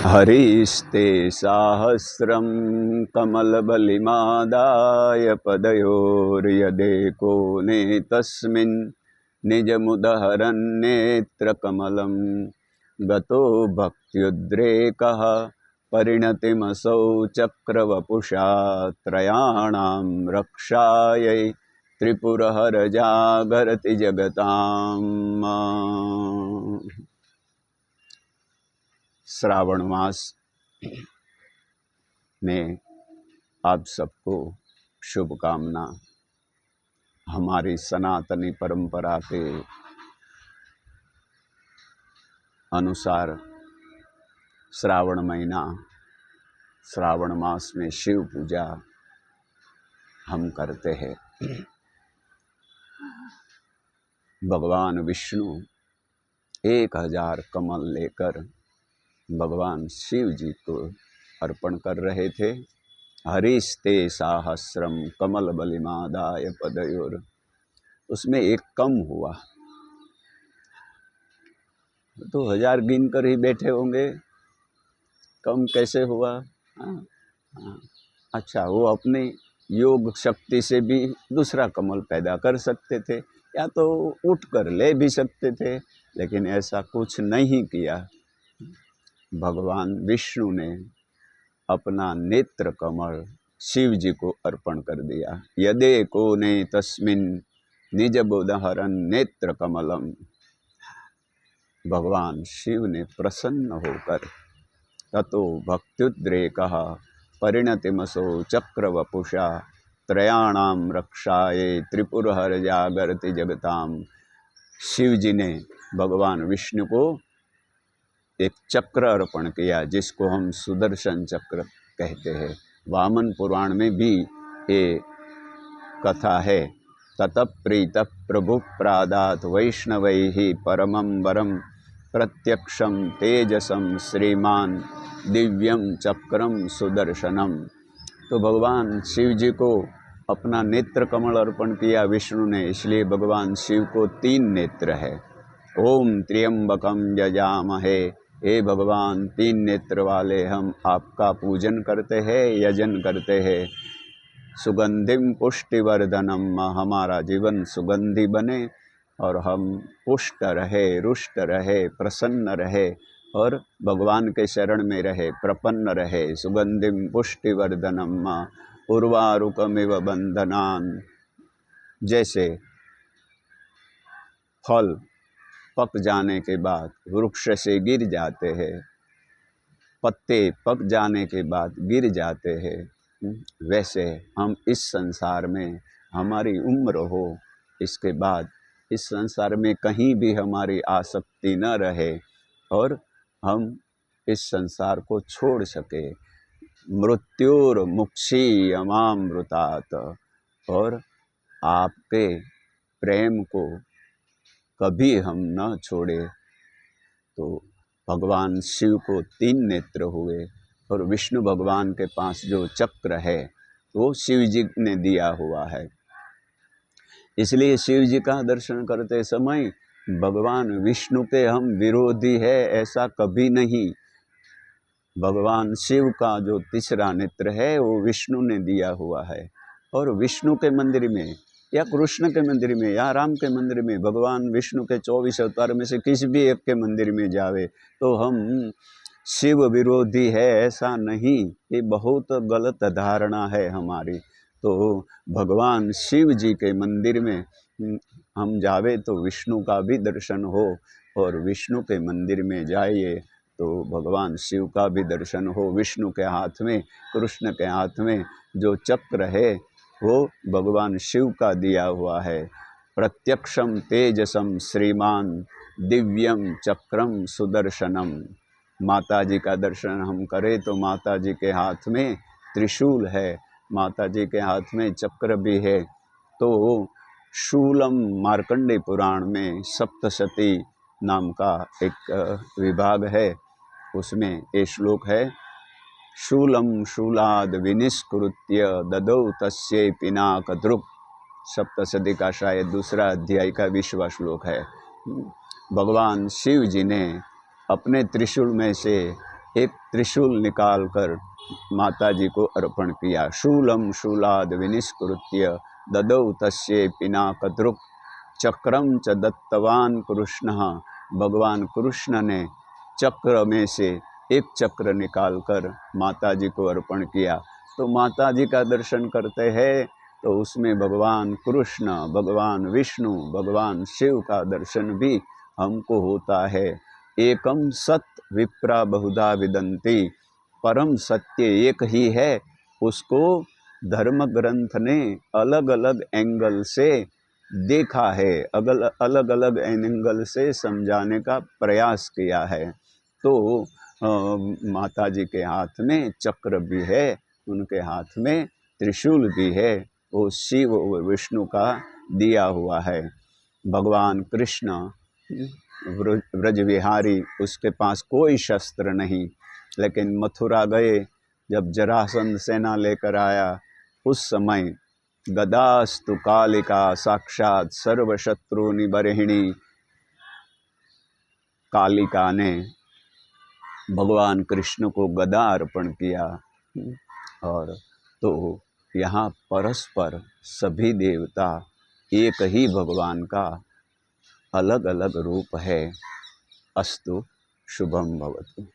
हरिस्ते साहस्रं कमलबलिमादाय पदयोर्यदेको नेतस्मिन् निजमुदहरन्नेत्रकमलं गतो भक्त्युद्रेकः परिणतिमसौ चक्रवपुषा त्रयाणां रक्षायै त्रिपुरहरजागरति जगताम्। श्रावण मास में आप सबको शुभकामना। हमारी सनातनी परंपरा के अनुसार श्रावण महीना, श्रावण मास में शिव पूजा हम करते हैं। भगवान विष्णु 1000 कमल लेकर भगवान शिव जी को अर्पण कर रहे थे। हरिस्ते साहस्रम कमल बलिमादाय पदयोर, उसमें एक कम हुआ तो 1000 गिन कर ही बैठे होंगे, कम कैसे हुआ? अच्छा, वो अपनी योग शक्ति से भी दूसरा कमल पैदा कर सकते थे, या तो उठ कर ले भी सकते थे, लेकिन ऐसा कुछ नहीं किया। भगवान विष्णु ने अपना नेत्र कमल शिव जी को अर्पण कर दिया। यदेको ने तस्मिन् निजबोधहरन् नेत्र कमलम। भगवान शिव ने प्रसन्न होकर ततो भक्त्युद्रेकः परिणतिमसो चक्रवपुषा त्रयाणां रक्षाये त्रिपुरहर जागरति जगताम। शिव जी ने भगवान विष्णु को एक चक्र अर्पण किया, जिसको हम सुदर्शन चक्र कहते हैं। वामन पुराण में भी ये कथा है। ततः प्रीतः प्रभु प्रादात वैष्णवैः परमं वरं प्रत्यक्षं तेजसं श्रीमान दिव्यं चक्रम सुदर्शनम। तो भगवान शिव जी को अपना नेत्र कमल अर्पण किया विष्णु ने, इसलिए भगवान शिव को 3 नेत्र है। ओम त्र्यंबकम यजामहे, हे भगवान 3 नेत्र वाले हम आपका पूजन करते हैं, यजन करते हैं। सुगंधिम पुष्टिवर्धनम, हमारा जीवन सुगंधी बने और हम पुष्ट रहे, रुष्ट रहे, प्रसन्न रहे और भगवान के शरण में रहे, प्रपन्न रहे। सुगंधिम पुष्टिवर्धनम उर्वारुकमिव बंधनान। जैसे फल पक जाने के बाद वृक्ष से गिर जाते हैं, पत्ते पक जाने के बाद गिर जाते हैं, वैसे हम इस संसार में हमारी उम्र हो, इसके बाद इस संसार में कहीं भी हमारी आसक्ति न रहे और हम इस संसार को छोड़ सके। मृत्युर्मुक्षीयमामृतात्, और आपके प्रेम को कभी हम न छोड़े। तो भगवान शिव को 3 नेत्र हुए और विष्णु भगवान के पास जो चक्र है वो शिव जी ने दिया हुआ है। इसलिए शिव जी का दर्शन करते समय भगवान विष्णु के हम विरोधी है ऐसा कभी नहीं। भगवान शिव का जो तीसरा नेत्र है वो विष्णु ने दिया हुआ है, और विष्णु के मंदिर में या कृष्ण के मंदिर में या राम के मंदिर में, भगवान विष्णु के 24 अवतार में से किसी भी एक के मंदिर में जावे तो हम शिव विरोधी है ऐसा नहीं। ये बहुत गलत धारणा है हमारी। तो भगवान शिव जी के मंदिर में हम जावे तो विष्णु का भी दर्शन हो, और विष्णु के मंदिर में जाइए तो भगवान शिव का भी दर्शन हो। विष्णु के हाथ में, कृष्ण के हाथ में जो चक्र है वो भगवान शिव का दिया हुआ है। प्रत्यक्षम तेजसम श्रीमान दिव्यम चक्रम सुदर्शनम। माता जी का दर्शन हम करें तो माता जी के हाथ में त्रिशूल है, माता जी के हाथ में चक्र भी है। तो शूलम मार्कंडे पुराण में सप्तशती नाम का एक विभाग है, उसमें ये श्लोक है। शूलम शूलाद विनिष्कृत्य ददौ तस्यै पिनाकदृक्। सप्तशती का शायद 2 अध्याय का 20वां श्लोक है। भगवान शिव जी ने अपने त्रिशूल में से एक त्रिशूल निकालकर माता जी को अर्पण किया। शूलम शूलाद विनिष्कृत्य ददौ तस्यै पिनाकदृक् चक्रम च दत्तवान कृष्णः। भगवान कृष्ण ने चक्र में से एक चक्र निकालकर माता जी को अर्पण किया। तो माता जी का दर्शन करते हैं तो उसमें भगवान कृष्ण, भगवान विष्णु, भगवान शिव का दर्शन भी हमको होता है। एकम सत विप्रा बहुधा विदन्ति, परम सत्य एक ही है, उसको धर्म ग्रंथ ने अलग अलग एंगल से देखा है, अलग अलग एंगल से समझाने का प्रयास किया है। तो माता जी के हाथ में चक्र भी है, उनके हाथ में त्रिशूल भी है, वो शिव और विष्णु का दिया हुआ है। भगवान कृष्ण ब्रज विहारी, उसके पास कोई शस्त्र नहीं, लेकिन मथुरा गए जब जरासंध सेना लेकर आया, उस समय गदास्तु कालिका साक्षात सर्वशत्रुनि बर्हिणी, कालिका ने भगवान कृष्ण को गदा अर्पण किया। और तो यहाँ परस्पर सभी देवता एक ही भगवान का अलग अलग रूप है। अस्तु शुभम भवतु।